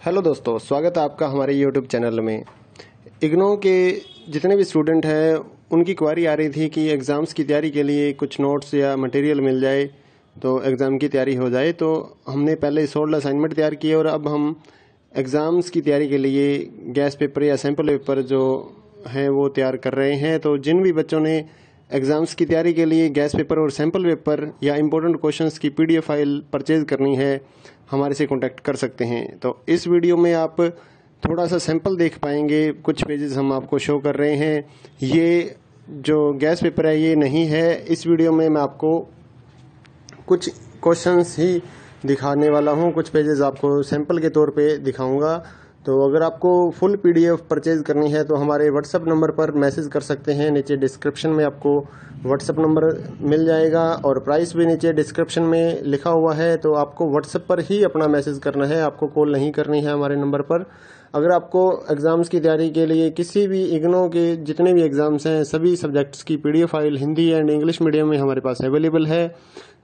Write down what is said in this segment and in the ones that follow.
Hello दोस्तों, स्वागत है आपका हमारे यूट्यूब चैनल में। इग्नो के जितने भी स्टूडेंट हैं उनकी क्वारी आ रही थी कि एग्ज़ाम्स की तैयारी के लिए कुछ नोट्स या मटेरियल मिल जाए तो एग्ज़ाम की तैयारी हो जाए। तो हमने पहले 16 असाइनमेंट तैयार किए और अब हम एग्ज़ाम्स की तैयारी के लिए गैस पेपर या सैम्पल पेपर जो हैं वो तैयार कर रहे हैं। तो जिन भी बच्चों ने एग्ज़ाम्स की तैयारी के लिए गैस पेपर और सैम्पल पेपर या इम्पोर्टेंट क्वेश्चंस की PDF फाइल परचेज़ करनी है, हमारे से कांटेक्ट कर सकते हैं। तो इस वीडियो में आप थोड़ा सा सैंपल देख पाएंगे, कुछ पेजेस हम आपको शो कर रहे हैं। ये जो गैस पेपर है ये नहीं है। इस वीडियो में मैं आपको कुछ क्वेश्चंस ही दिखाने वाला हूँ, कुछ पेजेस आपको सैंपल के तौर पे दिखाऊंगा। तो अगर आपको फुल PDF परचेज करनी है तो हमारे व्हाट्सएप नंबर पर मैसेज कर सकते हैं। नीचे डिस्क्रिप्शन में आपको व्हाट्सएप नंबर मिल जाएगा और प्राइस भी नीचे डिस्क्रिप्शन में लिखा हुआ है। तो आपको व्हाट्सएप पर ही अपना मैसेज करना है, आपको कॉल नहीं करनी है हमारे नंबर पर। अगर आपको एग्ज़ाम्स की तैयारी के लिए किसी भी इग्नो के जितने भी एग्ज़ाम्स हैं सभी सब्जेक्ट्स की PDF file Hindi and English medium में हमारे पास अवेलेबल है।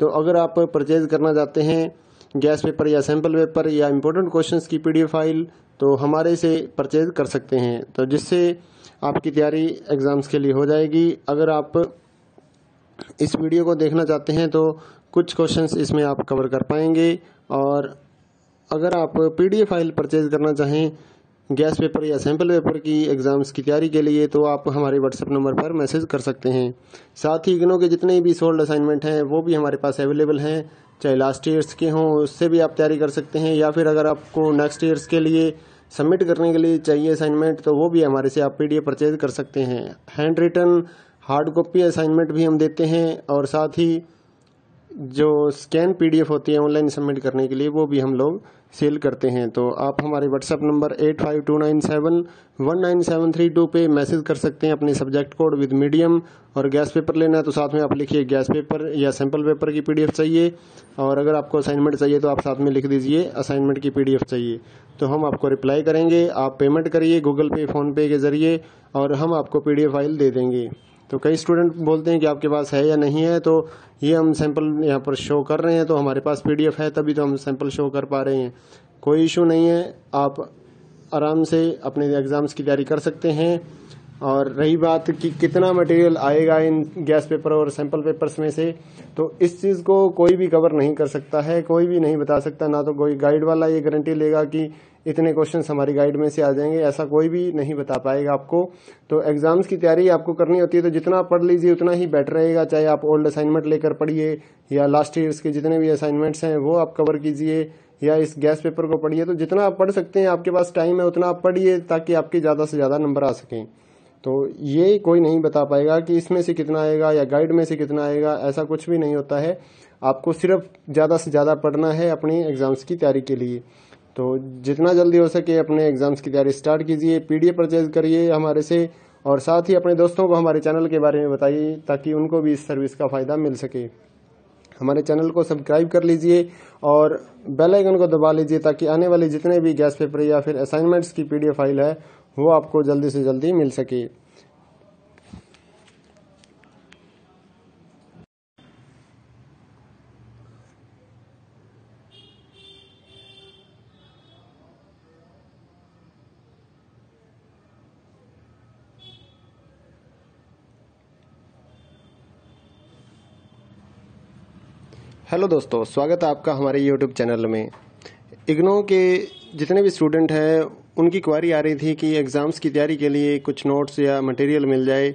तो अगर आप परचेज करना चाहते हैं गैस पेपर या सैम्पल पेपर या इम्पोर्टेंट क्वेश्चंस की PDF फाइल तो हमारे से परचेज कर सकते हैं, तो जिससे आपकी तैयारी एग्ज़ाम्स के लिए हो जाएगी। अगर आप इस वीडियो को देखना चाहते हैं तो कुछ क्वेश्चंस इसमें आप कवर कर पाएंगे। और अगर आप PDF फाइल परचेज करना चाहें गैस पेपर या सैम्पल पेपर की एग्ज़ाम्स की तैयारी के लिए तो आप हमारे व्हाट्सएप नंबर पर मैसेज कर सकते हैं। साथ ही इग्नो के जितने भी सोल्ड असाइनमेंट हैं वो भी हमारे पास अवेलेबल हैं, चाहे लास्ट ईयर्स के हों उससे भी आप तैयारी कर सकते हैं, या फिर अगर आपको नेक्स्ट ईयर्स के लिए सबमिट करने के लिए चाहिए असाइनमेंट तो वो भी हमारे से आप PDF परचेज कर सकते हैं। Hand written hard copy assignment भी हम देते हैं और साथ ही जो स्कैन PDF होती है ऑनलाइन सबमिट करने के लिए वो भी हम लोग सेल करते हैं। तो आप हमारे व्हाट्सएप नंबर 8529719732 पे मैसेज कर सकते हैं अपने सब्जेक्ट कोड विद मीडियम। और गैस पेपर लेना है तो साथ में आप लिखिए गैस पेपर या सैम्पल पेपर की PDF चाहिए, और अगर आपको असाइनमेंट चाहिए तो आप साथ में लिख दीजिए असाइनमेंट की PDF चाहिए, तो हम आपको रिप्लाई करेंगे। आप पेमेंट करिए गूगल पे फ़ोनपे के ज़रिए और हम आपको PDF फाइल दे देंगे। तो कई स्टूडेंट बोलते हैं कि आपके पास है या नहीं है, तो ये हम सैंपल यहाँ पर शो कर रहे हैं, तो हमारे पास PDF है तभी तो हम सैंपल शो कर पा रहे हैं। कोई इशू नहीं है, आप आराम से अपने एग्ज़ाम्स की तैयारी कर सकते हैं। और रही बात कि कितना मटेरियल आएगा इन गैस पेपर और सैंपल पेपर्स में से, तो इस चीज़ को कोई भी कवर नहीं कर सकता है, कोई भी नहीं बता सकता। ना तो कोई गाइड वाला ये गारंटी लेगा कि इतने क्वेश्चंस हमारी गाइड में से आ जाएंगे, ऐसा कोई भी नहीं बता पाएगा आपको। तो एग्जाम्स की तैयारी आपको करनी होती है तो जितना पढ़ लीजिए उतना ही बेटर रहेगा। चाहे आप ओल्ड असाइनमेंट लेकर पढ़िए या लास्ट ईयर्स के जितने भी असाइनमेंट्स हैं वो आप कवर कीजिए, या इस गैस पेपर को पढ़िए। तो जितना आप पढ़ सकते हैं, आपके पास टाइम है उतना आप पढ़िए ताकि आपके ज़्यादा से ज़्यादा नंबर आ सकें। तो ये कोई नहीं बता पाएगा कि इसमें से कितना आएगा या गाइड में से कितना आएगा, ऐसा कुछ भी नहीं होता है। आपको सिर्फ ज़्यादा से ज़्यादा पढ़ना है अपनी एग्ज़ाम्स की तैयारी के लिए। तो जितना जल्दी हो सके अपने एग्ज़ाम्स की तैयारी स्टार्ट कीजिए, PDF परचेज करिए हमारे से, और साथ ही अपने दोस्तों को हमारे चैनल के बारे में बताइए ताकि उनको भी इस सर्विस का फ़ायदा मिल सके। हमारे चैनल को सब्सक्राइब कर लीजिए और बेल आइकन को दबा लीजिए ताकि आने वाले जितने भी गैस पेपर या फिर असाइनमेंट्स की PDF फाइल है वो आपको जल्दी से जल्दी मिल सके। हेलो दोस्तों, स्वागत है आपका हमारे यूट्यूब चैनल में। इग्नो के जितने भी स्टूडेंट हैं उनकी क्वारी आ रही थी कि एग्ज़ाम्स की तैयारी के लिए कुछ नोट्स या मटेरियल मिल जाए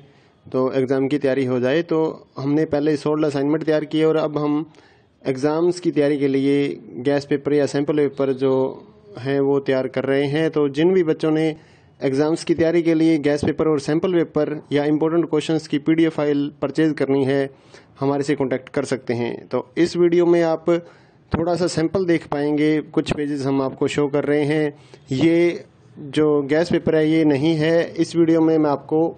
तो एग्ज़ाम की तैयारी हो जाए। तो हमने पहले 16 असाइनमेंट तैयार किए और अब हम एग्ज़ाम्स की तैयारी के लिए गैस पेपर या सैम्पल पेपर जो हैं वो तैयार कर रहे हैं। तो जिन भी बच्चों ने एग्ज़ाम्स की तैयारी के लिए गैस पेपर और सैम्पल पेपर या इम्पोर्टेंट क्वेश्चंस की PDF फाइल परचेज करनी है, हमारे से कांटेक्ट कर सकते हैं। तो इस वीडियो में आप थोड़ा सा सैंपल देख पाएंगे, कुछ पेजेस हम आपको शो कर रहे हैं। ये जो गैस पेपर है ये नहीं है। इस वीडियो में मैं आपको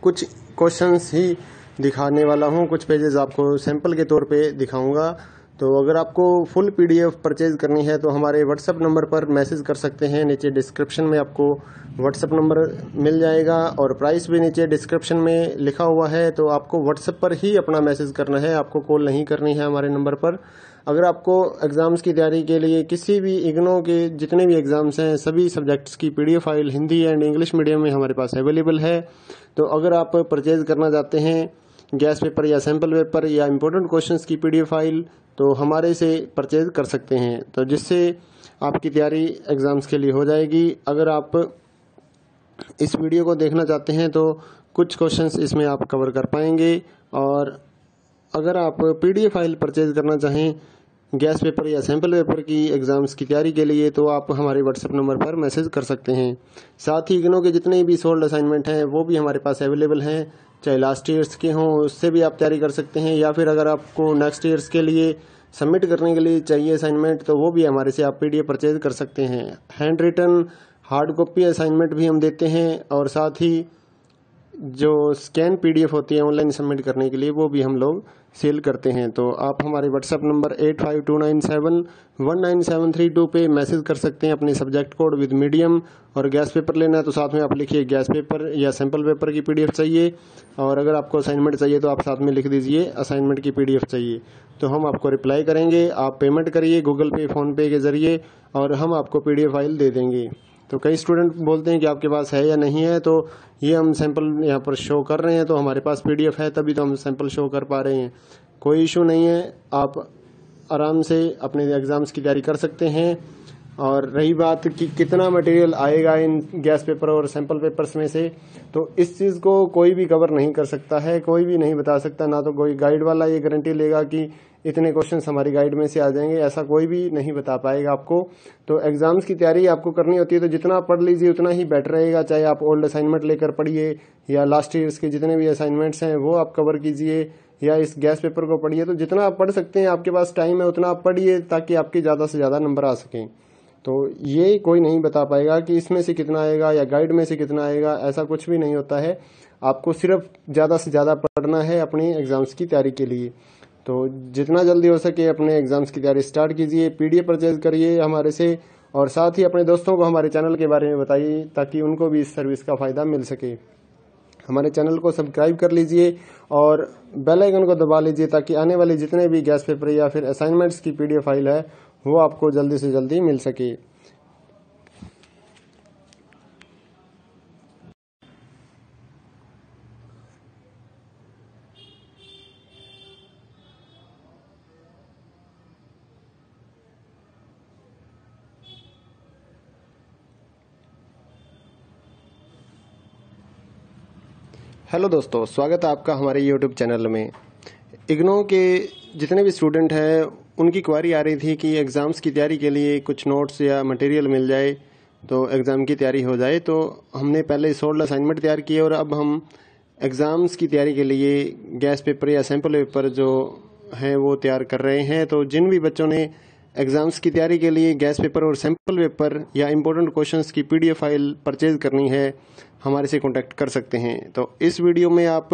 कुछ क्वेश्चंस ही दिखाने वाला हूँ, कुछ पेजेस आपको सैंपल के तौर पे दिखाऊंगा। तो अगर आपको फुल PDF परचेज करनी है तो हमारे व्हाट्सएप नंबर पर मैसेज कर सकते हैं। नीचे डिस्क्रिप्शन में आपको व्हाट्सएप नंबर मिल जाएगा और प्राइस भी नीचे डिस्क्रिप्शन में लिखा हुआ है। तो आपको व्हाट्सएप पर ही अपना मैसेज करना है, आपको कॉल नहीं करनी है हमारे नंबर पर। अगर आपको एग्ज़ाम्स की तैयारी के लिए किसी भी इग्नो के जितने भी एग्ज़ाम्स हैं सभी सब्जेक्ट्स की PDF file Hindi and English medium में हमारे पास अवेलेबल है। तो अगर आप परचेज़ करना चाहते हैं गैस पेपर या सैम्पल पेपर या इम्पोर्टेंट क्वेश्चंस की PDF फाइल तो हमारे से परचेज़ कर सकते हैं, तो जिससे आपकी तैयारी एग्ज़ाम्स के लिए हो जाएगी। अगर आप इस वीडियो को देखना चाहते हैं तो कुछ क्वेश्चंस इसमें आप कवर कर पाएंगे, और अगर आप PDF फाइल परचेज़ करना चाहें गैस पेपर या सैम्पल पेपर की एग्ज़ाम्स की तैयारी के लिए तो आप हमारे WhatsApp नंबर पर मैसेज कर सकते हैं। साथ ही इग्नो के जितने भी सोल्ड असाइनमेंट हैं वो भी हमारे पास अवेलेबल हैं, चाहे लास्ट ईयर्स के हों उससे भी आप तैयारी कर सकते हैं, या फिर अगर आपको नेक्स्ट ईयर्स के लिए सबमिट करने के लिए चाहिए असाइनमेंट तो वो भी हमारे से आप PDF परचेज कर सकते हैं। Hand written hard copy assignment भी हम देते हैं, और साथ ही जो स्कैन PDF होती है ऑनलाइन सबमिट करने के लिए वो भी हम लोग सेल करते हैं। तो आप हमारे WhatsApp नंबर 8529719732 पे मैसेज कर सकते हैं अपने सब्जेक्ट कोड विद मीडियम, और गैस पेपर लेना है तो साथ में आप लिखिए गैस पेपर या सैम्पल पेपर की PDF चाहिए, और अगर आपको असाइनमेंट चाहिए तो आप साथ में लिख दीजिए असाइनमेंट की PDF चाहिए, तो हम आपको रिप्लाई करेंगे। आप पेमेंट करिए गूगल पे फ़ोनपे के ज़रिए और हम आपको PDF फाइल दे देंगे। तो कई स्टूडेंट बोलते हैं कि आपके पास है या नहीं है, तो ये हम सैंपल यहाँ पर शो कर रहे हैं तो हमारे पास PDF है तभी तो हम सैंपल शो कर पा रहे हैं। कोई इशू नहीं है, आप आराम से अपने एग्ज़ाम्स की तैयारी कर सकते हैं। और रही बात कि कितना मटेरियल आएगा इन गैस पेपर और सैंपल पेपर्स में से, तो इस चीज़ को कोई भी कवर नहीं कर सकता है, कोई भी नहीं बता सकता, ना तो कोई गाइड वाला ये गारंटी लेगा कि इतने क्वेश्चंस हमारी गाइड में से आ जाएंगे, ऐसा कोई भी नहीं बता पाएगा आपको। तो एग्जाम्स की तैयारी आपको करनी होती है तो जितना पढ़ लीजिए उतना ही बेटर रहेगा, चाहे आप ओल्ड असाइनमेंट लेकर पढ़िए या लास्ट ईयर्स के जितने भी असाइनमेंट्स हैं वो आप कवर कीजिए, या इस गैस पेपर को पढ़िए। तो जितना आप पढ़ सकते हैं, आपके पास टाइम है उतना आप पढ़िए ताकि आपके ज़्यादा से ज़्यादा नंबर आ सकें। तो ये कोई नहीं बता पाएगा कि इसमें से कितना आएगा या गाइड में से कितना आएगा, ऐसा कुछ भी नहीं होता है। आपको सिर्फ ज़्यादा से ज़्यादा पढ़ना है अपनी एग्ज़ाम्स की तैयारी के लिए। तो जितना जल्दी हो सके अपने एग्ज़ाम्स की तैयारी स्टार्ट कीजिए, PDF परचेज करिए हमारे से, और साथ ही अपने दोस्तों को हमारे चैनल के बारे में बताइए ताकि उनको भी इस सर्विस का फ़ायदा मिल सके। हमारे चैनल को सब्सक्राइब कर लीजिए और बेल आइकन को दबा लीजिए ताकि आने वाले जितने भी गैस पेपर या फिर असाइनमेंट्स की PDF फाइल है वो आपको जल्दी से जल्दी मिल सके। हेलो दोस्तों, स्वागत है आपका हमारे YouTube चैनल में। इग्नो के जितने भी स्टूडेंट हैं उनकी क्वारी आ रही थी कि एग्ज़ाम्स की तैयारी के लिए कुछ नोट्स या मटेरियल मिल जाए तो एग्ज़ाम की तैयारी हो जाए। तो हमने पहले सोल्ड असाइनमेंट तैयार किए और अब हम एग्ज़ाम्स की तैयारी के लिए गैस पेपर या सैम्पल पेपर जो हैं वो तैयार कर रहे हैं। तो जिन भी बच्चों ने एग्ज़ाम्स की तैयारी के लिए गैस पेपर और सैम्पल पेपर या इम्पोर्टेंट क्वेश्चंस की PDF फाइल परचेज करनी है हमारे से कांटेक्ट कर सकते हैं। तो इस वीडियो में आप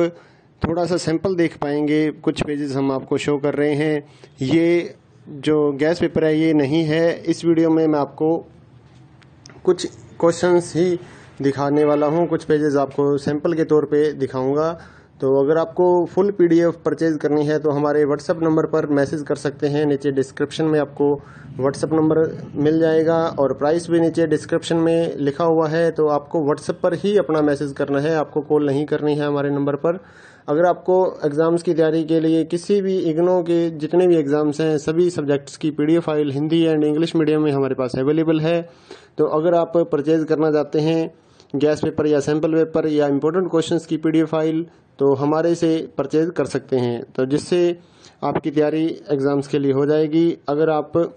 थोड़ा सा सैंपल देख पाएंगे, कुछ पेजेस हम आपको शो कर रहे हैं। ये जो गैस पेपर है ये नहीं है, इस वीडियो में मैं आपको कुछ क्वेश्चंस ही दिखाने वाला हूँ, कुछ पेजेस आपको सैंपल के तौर पे दिखाऊंगा। तो अगर आपको फुल PDF परचेज करनी है तो हमारे WhatsApp नंबर पर मैसेज कर सकते हैं। नीचे डिस्क्रिप्शन में आपको WhatsApp नंबर मिल जाएगा और प्राइस भी नीचे डिस्क्रिप्शन में लिखा हुआ है। तो आपको WhatsApp पर ही अपना मैसेज करना है, आपको कॉल नहीं करनी है हमारे नंबर पर। अगर आपको एग्ज़ाम्स की तैयारी के लिए किसी भी इग्नो के जितने भी एग्ज़ाम्स हैं सभी सब्जेक्ट्स की PDF file Hindi and English medium में हमारे पास अवेलेबल है। तो अगर आप परचेज करना चाहते हैं गैस पेपर या सैम्पल पेपर या इम्पोर्टेंट क्वेश्चंस की PDF फाइल तो हमारे से परचेज कर सकते हैं, तो जिससे आपकी तैयारी एग्ज़ाम्स के लिए हो जाएगी। अगर आप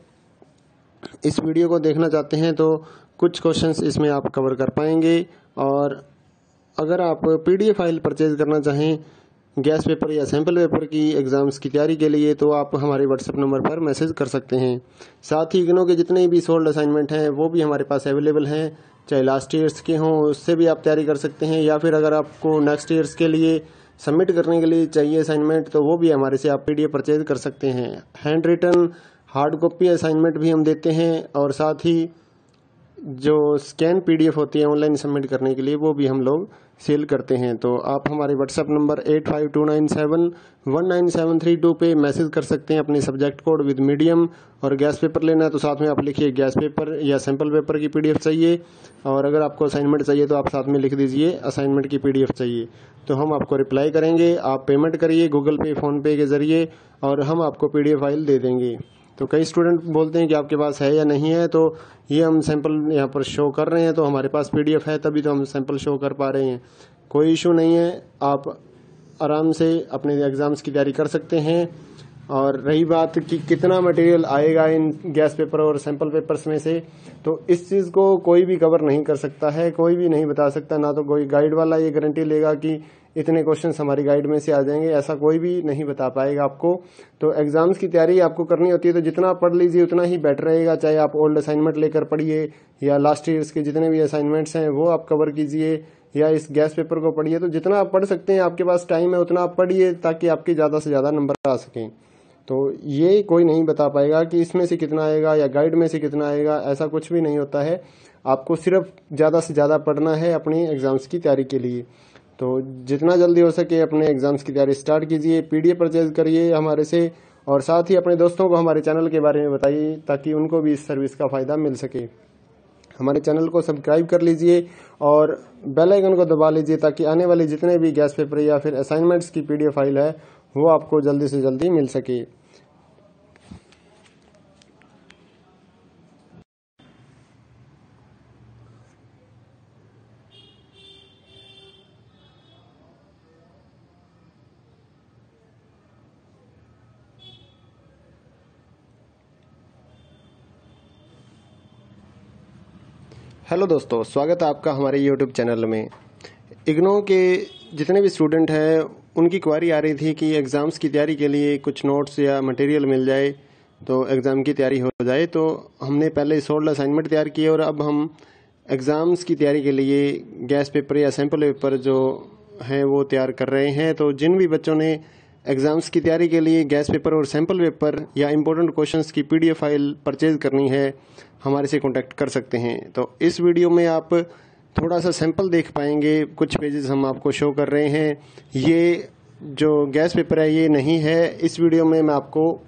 इस वीडियो को देखना चाहते हैं तो कुछ क्वेश्चंस इसमें आप कवर कर पाएंगे, और अगर आप PDF फाइल परचेज करना चाहें गैस पेपर या सैम्पल पेपर की एग्ज़ाम्स की तैयारी के लिए तो आप हमारे WhatsApp नंबर पर मैसेज कर सकते हैं। साथ ही इग्नो के जितने भी सोल्ड असाइनमेंट हैं वो भी हमारे पास अवेलेबल हैं, चाहे लास्ट ईयर्स के हों उससे भी आप तैयारी कर सकते हैं, या फिर अगर आपको नेक्स्ट ईयर्स के लिए सबमिट करने के लिए चाहिए असाइनमेंट तो वो भी हमारे से आप PDF परचेज कर सकते हैं। Hand written hard copy assignment भी हम देते हैं, और साथ ही जो स्कैन पीडीएफ होती है ऑनलाइन सबमिट करने के लिए, वो भी हम लोग सेल करते हैं। तो आप हमारे व्हाट्सएप नंबर 8529719732 पे मैसेज कर सकते हैं अपने सब्जेक्ट कोड विद मीडियम। और गैस पेपर लेना है तो साथ में आप लिखिए गैस पेपर या सैम्पल पेपर की पीडीएफ चाहिए। और अगर आपको असाइनमेंट चाहिए तो आप साथ में लिख दीजिए असाइनमेंट की पीडीएफ चाहिए। तो हम आपको रिप्लाई करेंगे। आप पेमेंट करिए गूगल पे, फ़ोन पे के ज़रिए और हम आपको पीडीएफ फाइल दे देंगे। तो कई स्टूडेंट बोलते हैं कि आपके पास है या नहीं है, तो ये हम सैंपल यहाँ पर शो कर रहे हैं, तो हमारे पास पीडीएफ है तभी तो हम सैंपल शो कर पा रहे हैं। कोई इशू नहीं है, आप आराम से अपने एग्ज़ाम्स की तैयारी कर सकते हैं। और रही बात कि कितना मटेरियल आएगा इन गैस पेपर और सैंपल पेपर्स में से, तो इस चीज़ को कोई भी कवर नहीं कर सकता है, कोई भी नहीं बता सकता। ना तो कोई गाइड वाला ये गारंटी लेगा कि इतने क्वेश्चंस हमारी गाइड में से आ जाएंगे, ऐसा कोई भी नहीं बता पाएगा आपको। तो एग्जाम्स की तैयारी आपको करनी होती है तो जितना पढ़ लीजिए उतना ही बेटर रहेगा। चाहे आप ओल्ड असाइनमेंट लेकर पढ़िए या लास्ट ईयर्स के जितने भी असाइनमेंट्स हैं वो आप कवर कीजिए, या इस गैस पेपर को पढ़िए। तो जितना आप पढ़ सकते हैं, आपके पास टाइम है उतना आप पढ़िए ताकि आपके ज़्यादा से ज़्यादा नंबर आ सकें। तो ये कोई नहीं बता पाएगा कि इसमें से कितना आएगा या गाइड में से कितना आएगा, ऐसा कुछ भी नहीं होता है। आपको सिर्फ ज़्यादा से ज़्यादा पढ़ना है अपनी एग्जाम्स की तैयारी के लिए। तो जितना जल्दी हो सके अपने एग्जाम्स की तैयारी स्टार्ट कीजिए, पीडीएफ परचेज करिए हमारे से, और साथ ही अपने दोस्तों को हमारे चैनल के बारे में बताइए ताकि उनको भी इस सर्विस का फ़ायदा मिल सके। हमारे चैनल को सब्सक्राइब कर लीजिए और बेल आइकन को दबा लीजिए ताकि आने वाले जितने भी गैस पेपर या फिर असाइनमेंट्स की पीडीएफ फाइल है वो आपको जल्दी से जल्दी मिल सके। हेलो दोस्तों, स्वागत है आपका हमारे यूट्यूब चैनल में। इग्नो के जितने भी स्टूडेंट हैं उनकी क्वारी आ रही थी कि एग्ज़ाम्स की तैयारी के लिए कुछ नोट्स या मटेरियल मिल जाए तो एग्ज़ाम की तैयारी हो जाए। तो हमने पहले 16 असाइनमेंट तैयार किए और अब हम एग्ज़ाम्स की तैयारी के लिए गैस पेपर या सैम्पल पेपर जो हैं वो तैयार कर रहे हैं। तो जिन भी बच्चों ने एग्ज़ाम्स की तैयारी के लिए गैस पेपर और सैम्पल पेपर या इम्पोर्टेंट क्वेश्चंस की पीडीएफ फाइल परचेज करनी है, हमारे से कांटेक्ट कर सकते हैं। तो इस वीडियो में आप थोड़ा सा सैंपल देख पाएंगे, कुछ पेजेस हम आपको शो कर रहे हैं। ये जो गैस पेपर है ये नहीं है। इस वीडियो में मैं आपको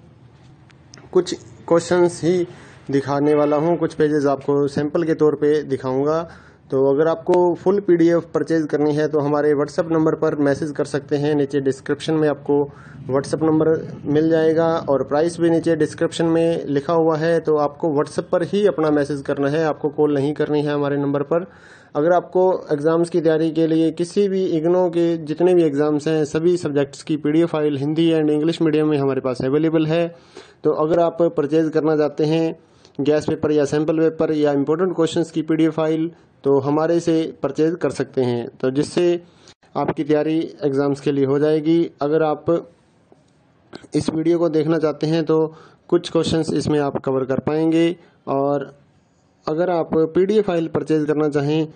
कुछ क्वेश्चंस ही दिखाने वाला हूँ, कुछ पेजेस आपको सैंपल के तौर पे दिखाऊंगा। तो अगर आपको फुल पीडीएफ परचेज करनी है तो हमारे व्हाट्सएप नंबर पर मैसेज कर सकते हैं। नीचे डिस्क्रिप्शन में आपको व्हाट्सएप नंबर मिल जाएगा और प्राइस भी नीचे डिस्क्रिप्शन में लिखा हुआ है। तो आपको व्हाट्सएप पर ही अपना मैसेज करना है, आपको कॉल नहीं करनी है हमारे नंबर पर। अगर आपको एग्ज़ाम्स की तैयारी के लिए किसी भी इग्नो के जितने भी एग्ज़ाम्स हैं सभी सब्जेक्ट्स की PDF file Hindi and English medium में हमारे पास अवेलेबल है। तो अगर आप परचेज करना चाहते हैं गैस पेपर या सैम्पल पेपर या इम्पोर्टेंट क्वेश्चंस की पीडीएफ फाइल तो हमारे से परचेज कर सकते हैं, तो जिससे आपकी तैयारी एग्ज़ाम्स के लिए हो जाएगी। अगर आप इस वीडियो को देखना चाहते हैं तो कुछ क्वेश्चंस इसमें आप कवर कर पाएंगे। और अगर आप पीडीएफ फाइल परचेज करना चाहें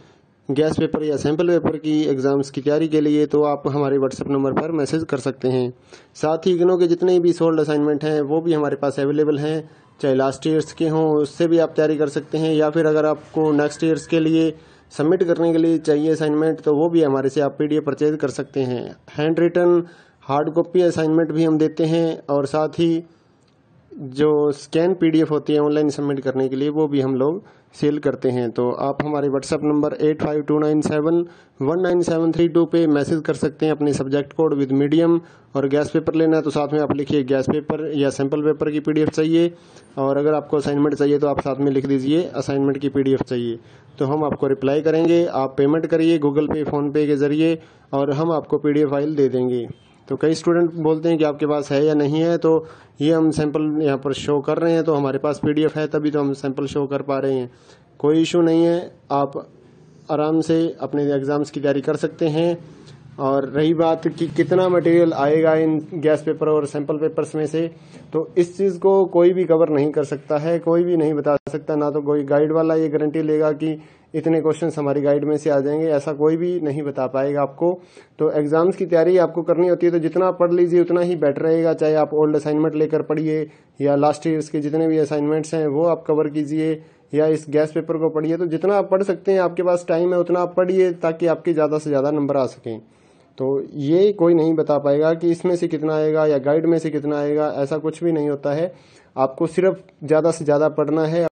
गैस पेपर या सैम्पल पेपर की एग्ज़ाम्स की तैयारी के लिए तो आप हमारे व्हाट्सएप नंबर पर मैसेज कर सकते हैं। साथ ही इग्नो के जितने भी सोल्ड असाइनमेंट हैं वो भी हमारे पास अवेलेबल हैं, चाहे लास्ट ईयर्स के हों उससे भी आप तैयारी कर सकते हैं, या फिर अगर आपको नेक्स्ट ईयर्स के लिए सबमिट करने के लिए चाहिए असाइनमेंट तो वो भी हमारे से आप पीडीएफ परचेज कर सकते हैं। Hand written hard copy assignment भी हम देते हैं और साथ ही जो स्कैन पीडीएफ होती है ऑनलाइन सबमिट करने के लिए वो भी हम लोग सेल करते हैं। तो आप हमारे व्हाट्सएप नंबर 8529719732 पे मैसेज कर सकते हैं अपने सब्जेक्ट कोड विद मीडियम। और गैस पेपर लेना है तो साथ में आप लिखिए गैस पेपर या सैम्पल पेपर की पीडीएफ चाहिए। और अगर आपको असाइनमेंट चाहिए तो आप साथ में लिख दीजिए असाइनमेंट की पीडीएफ चाहिए। तो हम आपको रिप्लाई करेंगे। आप पेमेंट करिए गूगल पे, फ़ोन पे के ज़रिए और हम आपको पीडीएफ फाइल दे देंगे। तो कई स्टूडेंट बोलते हैं कि आपके पास है या नहीं है, तो ये हम सैंपल यहाँ पर शो कर रहे हैं, तो हमारे पास पीडीएफ है तभी तो हम सैंपल शो कर पा रहे हैं। कोई इशू नहीं है, आप आराम से अपने एग्ज़ाम्स की तैयारी कर सकते हैं। और रही बात कि कितना मटेरियल आएगा इन गैस पेपर और सैंपल पेपर्स में से, तो इस चीज़ को कोई भी कवर नहीं कर सकता है, कोई भी नहीं बता सकता। ना तो कोई गाइड वाला ये गारंटी लेगा कि इतने क्वेश्चंस हमारी गाइड में से आ जाएंगे, ऐसा कोई भी नहीं बता पाएगा आपको। तो एग्जाम्स की तैयारी आपको करनी होती है तो जितना पढ़ लीजिए उतना ही बेटर रहेगा। चाहे आप ओल्ड असाइनमेंट लेकर पढ़िए या लास्ट ईयर्स के जितने भी असाइनमेंट्स हैं वो आप कवर कीजिए, या इस गैस पेपर को पढ़िए। तो जितना आप पढ़ सकते हैं, आपके पास टाइम है उतना आप पढ़िए, ताकि आपके ज़्यादा से ज़्यादा नंबर आ सकें। तो ये कोई नहीं बता पाएगा कि इसमें से कितना आएगा या गाइड में से कितना आएगा, ऐसा कुछ भी नहीं होता है। आपको सिर्फ ज़्यादा से ज़्यादा पढ़ना है।